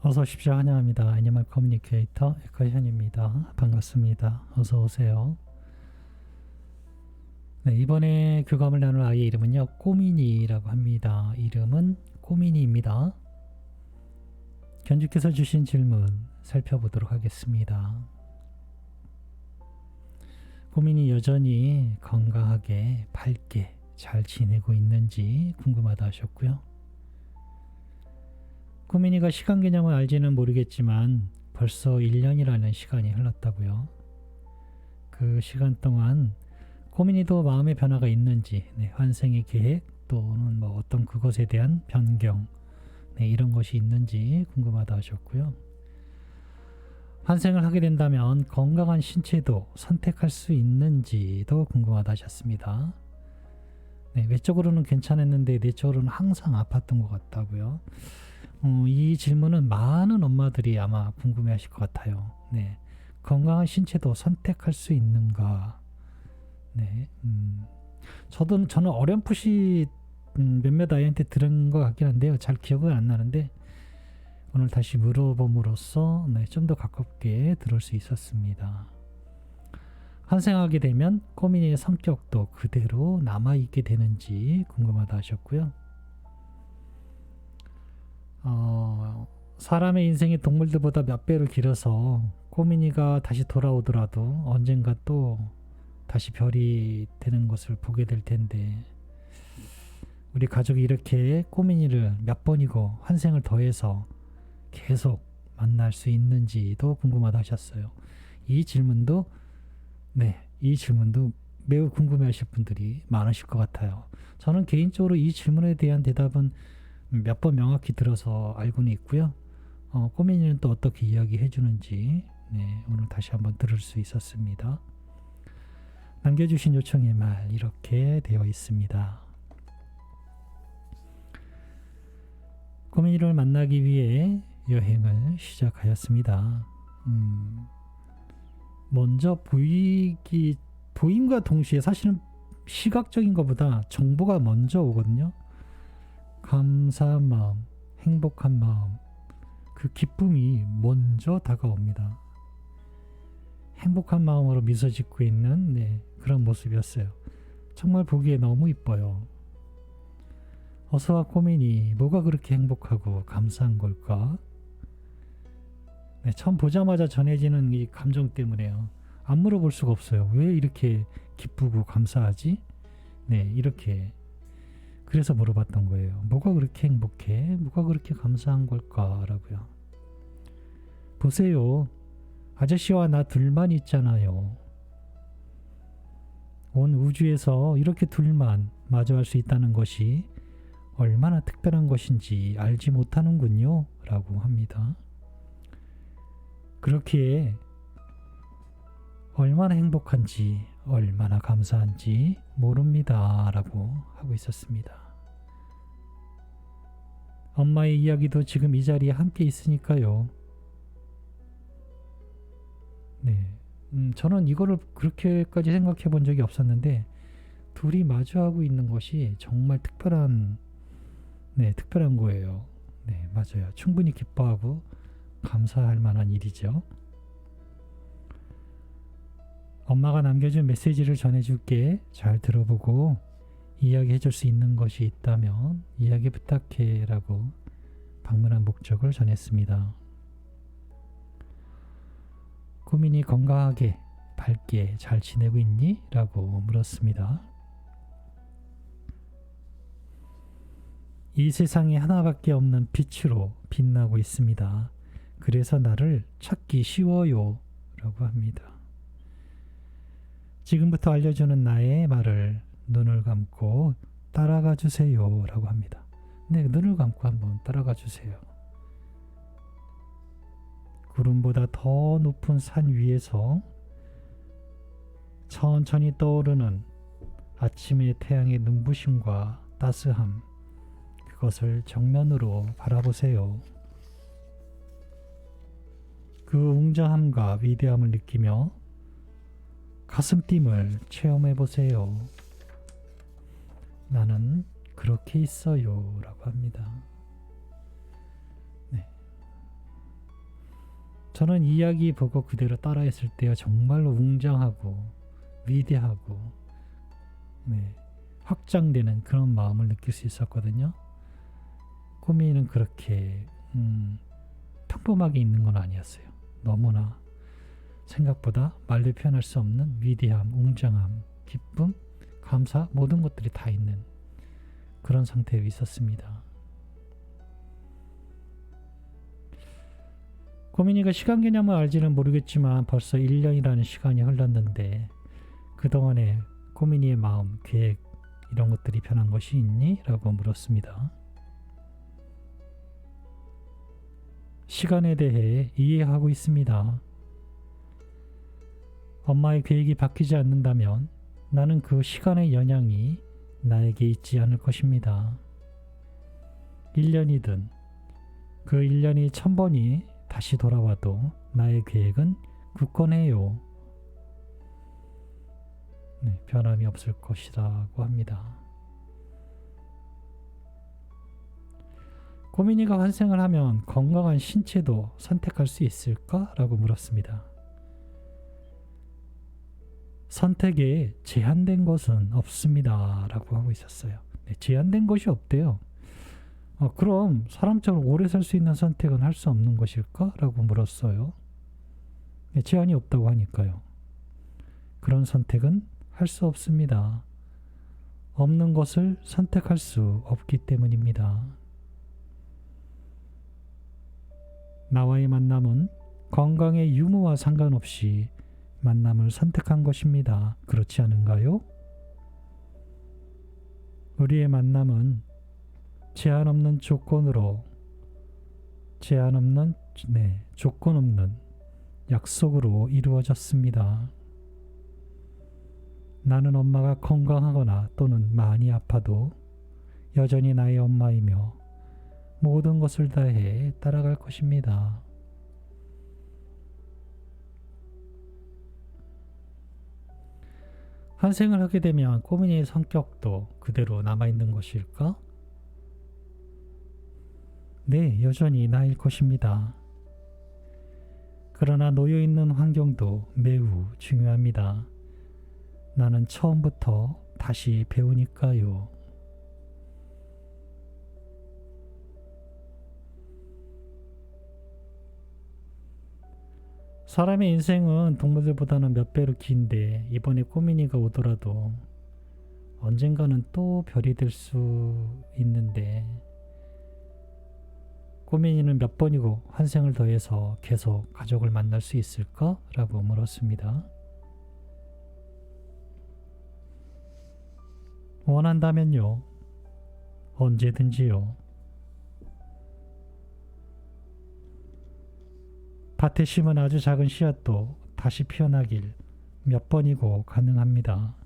어서 오십시오. 환영합니다. 애니멀 커뮤니케이터 에커현입니다. 반갑습니다. 어서 오세요. 네, 이번에 교감을 나눌 아이의 이름은요, 꼬미니라고 합니다. 이름은 꼬미니입니다. 견주께서 주신 질문 살펴보도록 하겠습니다. 꼬미니 여전히 건강하게 밝게 잘 지내고 있는지 궁금하다 하셨고요. 꼬미니가 시간 개념을 알지는 모르겠지만 벌써 1년이라는 시간이 흘렀다고요. 그 시간 동안 꼬미니도 마음의 변화가 있는지, 환생의 계획 또는 어떤 그것에 대한 변경, 이런 것이 있는지 궁금하다 하셨고요. 환생을 하게 된다면 건강한 신체도 선택할 수 있는지도 궁금하다 하셨습니다. 외적으로는 괜찮았는데 내적으로는 항상 아팠던 것 같다고요. 이 질문은 많은 엄마들이 아마 궁금해 하실 것 같아요. 건강한 신체도 선택할 수 있는가? 저는 어렴풋이 몇몇 아이한테 들은 것 같긴 한데요. 잘 기억은 안 나는데 오늘 다시 물어봄으로써 좀 더 가깝게 들을 수 있었습니다. 환생하게 되면 꼬미니의 성격도 그대로 남아있게 되는지 궁금하다 하셨고요. 사람의 인생이 동물들보다 몇 배로 길어서 꼬미니가 다시 돌아오더라도 언젠가 또 다시 별이 되는 것을 보게 될 텐데 우리 가족이 이렇게 꼬미니를 몇 번이고 환생을 더해서 계속 만날 수 있는지도 궁금하다 하셨어요. 이 질문도 매우 궁금해 하실 분들이 많으실 것 같아요. 저는 개인적으로 이 질문에 대한 대답은 몇 번 명확히 들어서 알고는 있고요. 꼬미니는 또 어떻게 이야기해 주는지 오늘 다시 한번 들을 수 있었습니다. 남겨주신 요청의 말 이렇게 되어 있습니다. 꼬미니를 만나기 위해 여행을 시작하였습니다. 먼저 보임과 동시에 사실은 시각적인 것보다 정보가 먼저 오거든요. 감사한 마음, 행복한 마음, 그 기쁨이 먼저 다가옵니다. 행복한 마음으로 미소 짓고 있는 그런 모습이었어요. 정말 보기에 너무 이뻐요. 어서와 꼬미니, 뭐가 그렇게 행복하고 감사한 걸까? 처음 보자마자 전해지는 이 감정 때문에요. 안 물어볼 수가 없어요. 왜 이렇게 기쁘고 감사하지? 이렇게 그래서 물어봤던 거예요. 뭐가 그렇게 행복해? 뭐가 그렇게 감사한 걸까라고요. 보세요. 아저씨와 나 둘만 있잖아요. 온 우주에서 이렇게 둘만 마주할 수 있다는 것이 얼마나 특별한 것인지 알지 못하는군요. 라고 합니다. 그렇기에 얼마나 행복한지 얼마나 감사한지 모릅니다. 라고 하고 있었습니다. 엄마의 이야기도 지금 이 자리에 함께 있으니까요. 저는 이거를 그렇게까지 생각해 본 적이 없었는데 둘이 마주하고 있는 것이 정말 특별한 거예요. 맞아요. 충분히 기뻐하고 감사할 만한 일이죠. 엄마가 남겨준 메시지를 전해줄게. 잘 들어보고 이야기해 줄 수 있는 것이 있다면 이야기 부탁해 라고 방문한 목적을 전했습니다. 꼬미니 건강하게 밝게 잘 지내고 있니? 라고 물었습니다. 이 세상에 하나밖에 없는 빛으로 빛나고 있습니다. 그래서 나를 찾기 쉬워요. 라고 합니다. 지금부터 알려주는 나의 말을 눈을 감고 따라가 주세요. 라고 합니다. 눈을 감고 한번 따라가 주세요. 구름보다 더 높은 산 위에서 천천히 떠오르는 아침의 태양의 눈부심과 따스함, 그것을 정면으로 바라보세요. 그 웅장함과 위대함을 느끼며 가슴 뛰을 체험해 보세요. 나는 그렇게 있어요. 라고 합니다. 저는 이야기 보고 그대로 따라했을 때요, 정말로 웅장하고 위대하고 확장되는 그런 마음을 느낄 수 있었거든요. 꼬미는 그렇게 평범하게 있는 건 아니었어요. 너무나 생각보다 말로 표현할 수 없는 위대함, 웅장함, 기쁨, 감사, 모든 것들이 다 있는 그런 상태에 있었습니다. 꼬민이가 시간 개념을 알지는 모르겠지만 벌써 1년이라는 시간이 흘렀는데 그동안에 꼬민이의 마음, 계획 이런 것들이 변한 것이 있니? 라고 물었습니다. 시간에 대해 이해하고 있습니다. 엄마의 계획이 바뀌지 않는다면 나는 그 시간의 영향이 나에게 있지 않을 것입니다. 1년이든 그 1년이 1000번이 다시 돌아와도 나의 계획은 굳건해요. 변함이 없을 것이라고 합니다. 꼬민이가 환생을 하면 건강한 신체도 선택할 수 있을까? 라고 물었습니다. 선택에 제한된 것은 없습니다. 라고 하고 있었어요. 제한된 것이 없대요. 그럼 사람처럼 오래 살 수 있는 선택은 할 수 없는 것일까? 라고 물었어요. 제한이 없다고 하니까요. 그런 선택은 할 수 없습니다. 없는 것을 선택할 수 없기 때문입니다. 나와의 만남은 건강의 유무와 상관없이 만남을 선택한 것입니다. 그렇지 않은가요? 우리의 만남은 제한 없는 조건으로, 조건 없는 약속으로 이루어졌습니다. 나는 엄마가 건강하거나 또는 많이 아파도 여전히 나의 엄마이며 모든 것을 다해 따라갈 것입니다. 환생을 하게 되면 꼬민이의 성격도 그대로 남아있는 것일까? 네, 여전히 나일 것입니다. 그러나 놓여있는 환경도 매우 중요합니다. 나는 처음부터 다시 배우니까요. 사람의 인생은 동물들보다는 몇 배로 긴데 이번에 꼬민이가 오더라도 언젠가는 또 별이 될 수 있는데 꼬민이는 몇 번이고 환생을 더해서 계속 가족을 만날 수 있을까? 라고 물었습니다. 원한다면요. 언제든지요. 밭에 심은 아주 작은 씨앗도 다시 피어나길 몇 번이고 가능합니다.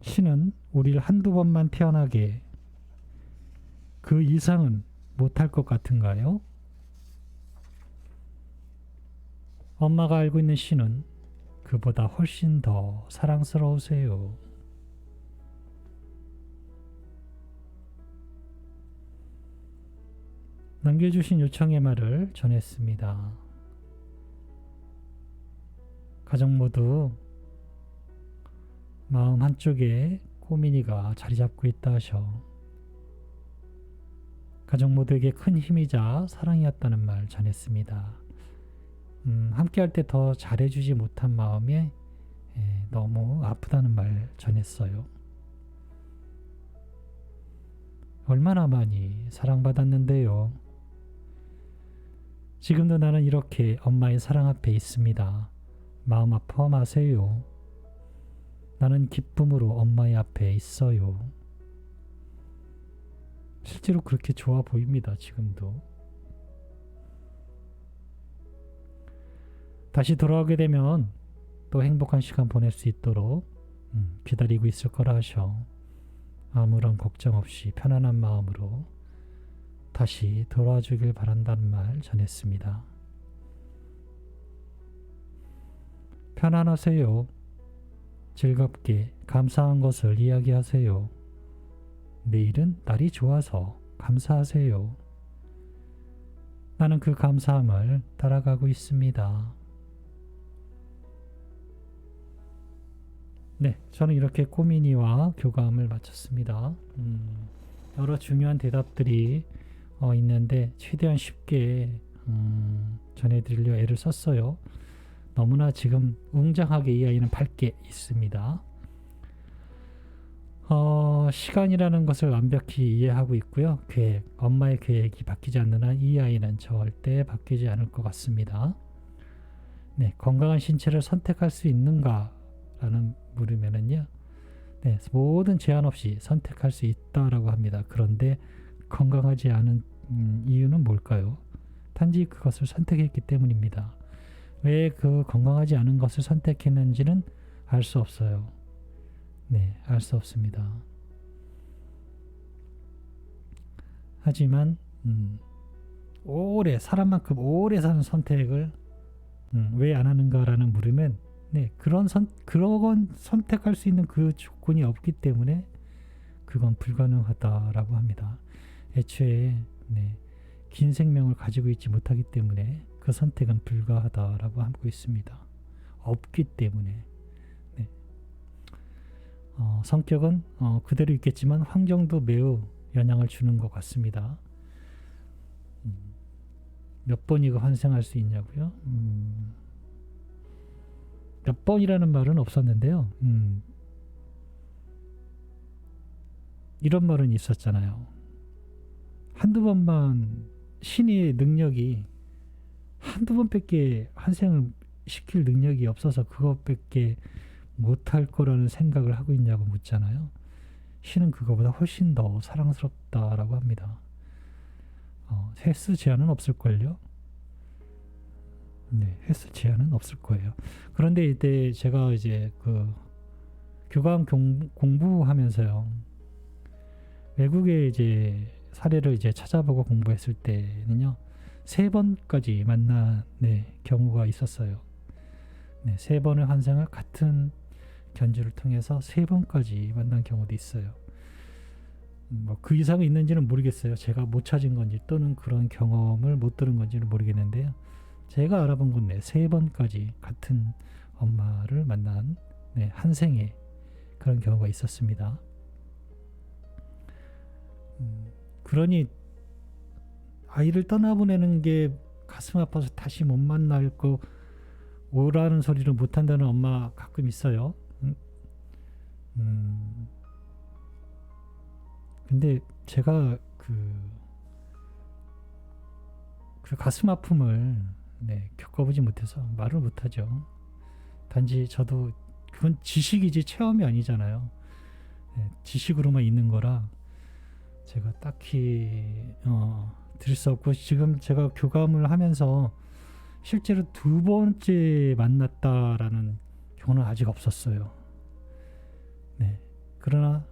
신은 우리를 한두 번만 태어나게 그 이상은 못할 것 같은가요? 엄마가 알고 있는 신은 그보다 훨씬 더 사랑스러우세요. 남겨주신 요청의 말을 전했습니다. 가족 모두 마음 한쪽에 꼬민이가 자리 잡고 있다 하셔 가족 모두에게 큰 힘이자 사랑이었다는 말 전했습니다. 함께할 때 더 잘해주지 못한 마음에 너무 아프다는 말 전했어요. 얼마나 많이 사랑받았는데요. 지금도 나는 이렇게 엄마의 사랑 앞에 있습니다. 마음 아파 마세요. 나는 기쁨으로 엄마의 앞에 있어요. 실제로 그렇게 좋아 보입니다. 지금도. 다시 돌아오게 되면 또 행복한 시간 보낼 수 있도록 기다리고 있을 거라 하셔. 아무런 걱정 없이 편안한 마음으로 다시 돌아와 주길 바란다는 말 전했습니다. 편안하세요. 즐겁게 감사한 것을 이야기하세요. 내일은 날이 좋아서 감사하세요. 나는 그 감사함을 따라가고 있습니다. 네, 저는 이렇게 꼬미니와 교감을 마쳤습니다. 여러 중요한 대답들이 있는데 최대한 쉽게 전해드리려 애를 썼어요. 너무나 지금 웅장하게 이 아이는 밝게 있습니다. 시간이라는 것을 완벽히 이해하고 있고요. 계획, 엄마의 계획이 바뀌지 않는 한 이 아이는 절대 바뀌지 않을 것 같습니다. 네, 건강한 신체를 선택할 수 있는가? 라는 물으면은요. 네, 모든 제한 없이 선택할 수 있다라고 합니다. 그런데 건강하지 않은 이유는 뭘까요? 단지 그것을 선택했기 때문입니다. 왜 그 건강하지 않은 것을 선택했는지는 알 수 없어요. 네, 알 수 없습니다. 하지만 사람만큼 오래 사는 선택을 왜 안 하는가라는 물으면 네, 그런 선택할 수 있는 그 조건이 없기 때문에 그건 불가능하다라고 합니다. 애초에 네, 긴 생명을 가지고 있지 못하기 때문에 그 선택은 불가하다라고 하고 있습니다. 없기 때문에. 네. 성격은 그대로 있겠지만 환경도 매우 영향을 주는 것 같습니다. 몇 번이고 환생할 수 있냐고요? 몇 번이라는 말은 없었는데요. 이런 말은 있었잖아요. 한두 번만 신의 능력이 한두 번밖에 환생을 시킬 능력이 없어서 그것밖에 못할 거라는 생각을 하고 있냐고 묻잖아요. 신은 그거보다 훨씬 더 사랑스럽다라고 합니다. 횟수 제한은 없을걸요? 네, 횟수 제한은 없을 거예요. 그런데 이때 제가 이제 그 교감 공부하면서요. 외국의 이제 사례를 이제 찾아보고 공부했을 때는요. 3번까지 만난 경우가 있었어요. 네, 3번의 환생을 같은 견주를 통해서 3번까지 만난 경우도 있어요. 뭐 그 이상이 있는지는 모르겠어요. 제가 못 찾은 건지 또는 그런 경험을 못 들은 건지는 모르겠는데요. 제가 알아본 건 3번까지 같은 엄마를 만난 한 생에 그런 경우가 있었습니다. 그러니 아이를 떠나보내는 게 가슴 아파서 다시 못 만날 거 오라는 소리를 못한다는 엄마 가끔 있어요. 근데 제가 그 가슴 아픔을 겪어보지 못해서 말을 못하죠. 단지 저도 그건 지식이지 체험이 아니잖아요. 지식으로만 있는 거라 제가 딱히 드릴 수 없고, 지금 제가 교감을 하면서 실제로 2번째 만났다라는 경우는 아직 없었어요. 네. 그러나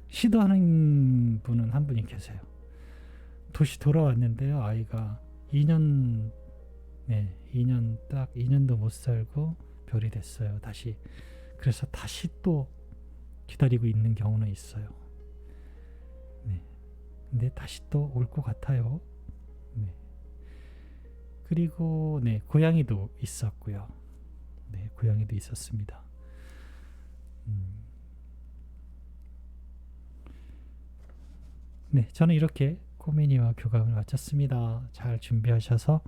시도하는 분은 한 분이 계세요. 도시 돌아왔는데요. 아이가 2년 딱 2년도 못 살고 별이 됐어요. 다시. 그래서 다시 또 기다리고 있는 경우는 있어요. 네. 근데 다시 또 올 것 같아요. 네. 그리고 고양이도 있었고요. 네, 고양이도 있었습니다. 네, 저는 이렇게 꼬미니와 교감을 마쳤습니다. 잘 준비하셔서,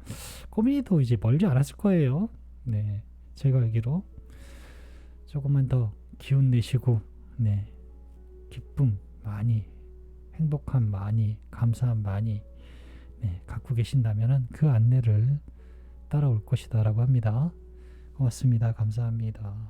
꼬미니도 이제 멀지 않았을 거예요. 네, 제가 알기로 조금만 더 기운 내시고, 기쁨 많이, 행복함 많이, 감사함 많이 갖고 계신다면 그 안내를 따라올 것이다라고 합니다. 고맙습니다. 감사합니다.